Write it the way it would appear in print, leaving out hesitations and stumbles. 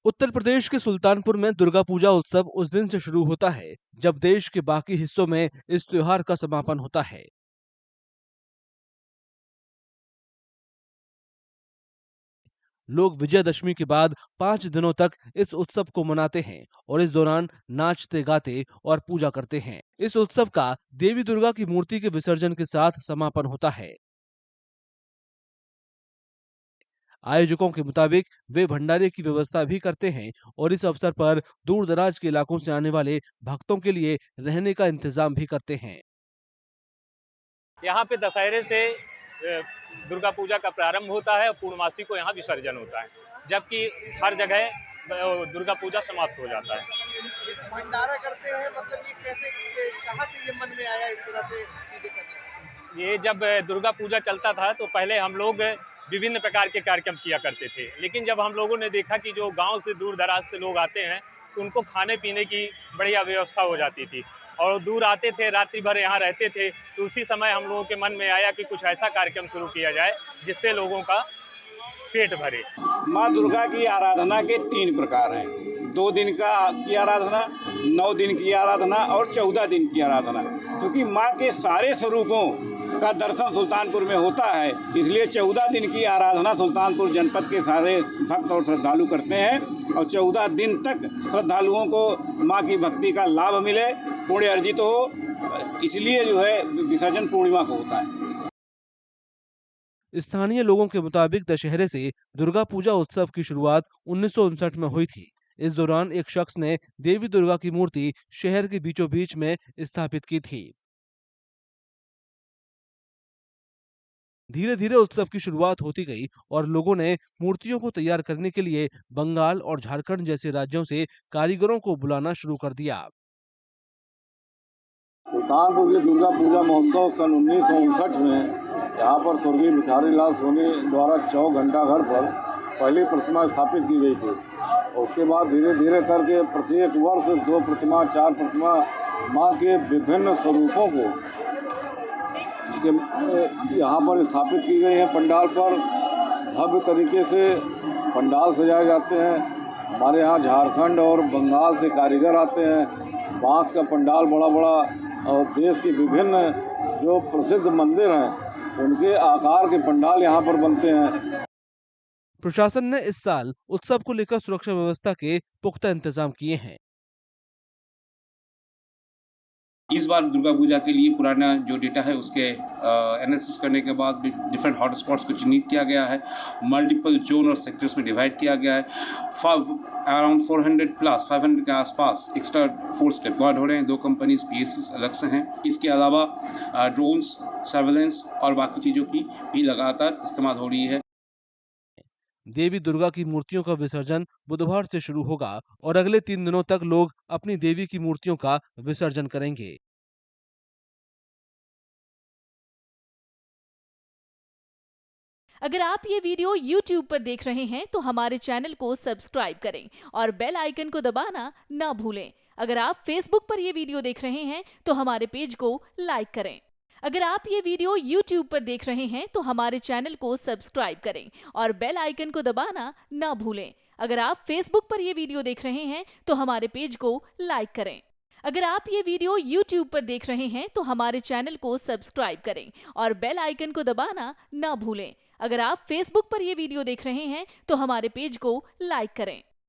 उत्तर प्रदेश के सुल्तानपुर में दुर्गा पूजा उत्सव उस दिन से शुरू होता है जब देश के बाकी हिस्सों में इस त्योहार का समापन होता है। लोग विजयदशमी के बाद 5 दिनों तक इस उत्सव को मनाते हैं और इस दौरान नाचते गाते और पूजा करते हैं। इस उत्सव का देवी दुर्गा की मूर्ति के विसर्जन के साथ समापन होता है। आयोजकों के मुताबिक वे भंडारे की व्यवस्था भी करते हैं और इस अवसर पर दूर दराज के इलाकों से आने वाले भक्तों के लिए रहने का इंतजाम भी करते हैं। यहाँ पे दशहरे से दुर्गा पूजा का प्रारंभ होता है और पूर्णमासी को यहाँ विसर्जन होता है, जबकि हर जगह दुर्गा पूजा समाप्त हो जाता है। भंडारा करते हैं, मतलब ये कैसे, कहाँ से ये मन में आया इस तरह से चीजें करना? ये जब दुर्गा पूजा चलता था तो पहले हम लोग विभिन्न प्रकार के कार्यक्रम किया करते थे, लेकिन जब हम लोगों ने देखा कि जो गांव से दूर दराज से लोग आते हैं तो उनको खाने पीने की बढ़िया व्यवस्था हो जाती थी और दूर आते थे, रात्रि भर यहाँ रहते थे, तो उसी समय हम लोगों के मन में आया कि कुछ ऐसा कार्यक्रम शुरू किया जाए जिससे लोगों का पेट भरे। माँ दुर्गा की आराधना के 3 प्रकार हैं। 2 दिन की आराधना, 9 दिन की आराधना और 14 दिन की आराधना। क्योंकि माँ के सारे स्वरूपों का दर्शन सुल्तानपुर में होता है, इसलिए 14 दिन की आराधना सुल्तानपुर जनपद के सारे भक्त और श्रद्धालु करते हैं और 14 दिन तक श्रद्धालुओं को माँ की भक्ति का लाभ मिले, पुण्य अर्जित हो, इसलिए जो है विसर्जन पूर्णिमा को होता है। स्थानीय लोगों के मुताबिक दशहरे से दुर्गा पूजा उत्सव की शुरुआत 1959 में हुई थी। इस दौरान एक शख्स ने देवी दुर्गा की मूर्ति शहर के बीचों बीच में स्थापित की थी। धीरे धीरे उत्सव की शुरुआत होती गई और लोगों ने मूर्तियों को तैयार करने के लिए बंगाल और झारखंड जैसे राज्यों से कारीगरों को बुलाना शुरू कर दिया। सुल्तानपुर की दुर्गा पूजा महोत्सव सन 1959 में यहाँ पर स्वर्गीय भिखारी लाल सोनी द्वारा 4 घंटा घर पर पहली प्रतिमा स्थापित की गई थी। और उसके बाद धीरे धीरे करके प्रत्येक वर्ष 2 प्रतिमा, 4 प्रतिमा माँ के विभिन्न स्वरूपों को यहाँ पर स्थापित की गई है। पंडाल पर भव्य तरीके से पंडाल सजाए जाते हैं। हमारे यहाँ झारखंड और बंगाल से कारीगर आते हैं। बांस का पंडाल बड़ा बड़ा और देश के विभिन्न जो प्रसिद्ध मंदिर हैं उनके आकार के पंडाल यहाँ पर बनते हैं। प्रशासन ने इस साल उत्सव को लेकर सुरक्षा व्यवस्था के पुख्ता इंतजाम किए हैं। इस बार दुर्गा पूजा के लिए पुराना जो डेटा है उसके एनालिसिस करने के बाद डिफरेंट हॉटस्पॉट्स को चिन्हित किया गया है, मल्टीपल जोन और सेक्टर्स में डिवाइड किया गया है। अराउंड 500 के आसपास एक्स्ट्रा फोर्स डिप्लॉयड हो रहे हैं। 2 कंपनीज PSCs अलग से हैं। इसके अलावा ड्रोन्स, सर्वेलेंस और बाकी चीज़ों की भी लगातार इस्तेमाल हो रही है। देवी दुर्गा की मूर्तियों का विसर्जन बुधवार से शुरू होगा और अगले 3 दिनों तक लोग अपनी देवी की मूर्तियों का विसर्जन करेंगे। अगर आप ये वीडियो YouTube पर देख रहे हैं तो हमारे चैनल को सब्सक्राइब करें और बेल आइकन को दबाना ना भूलें। अगर आप Facebook पर ये वीडियो देख रहे हैं तो हमारे पेज को लाइक करें। अगर आप ये वीडियो YouTube पर देख रहे हैं तो हमारे चैनल को सब्सक्राइब करें और बेल आइकन को दबाना ना भूलें। अगर आप Facebook पर ये वीडियो देख रहे हैं तो हमारे पेज को लाइक करें। अगर आप ये वीडियो YouTube पर देख रहे हैं तो हमारे चैनल को सब्सक्राइब करें और बेल आइकन को दबाना ना भूलें। अगर आप Facebook पर ये वीडियो देख रहे हैं तो हमारे पेज को लाइक करें।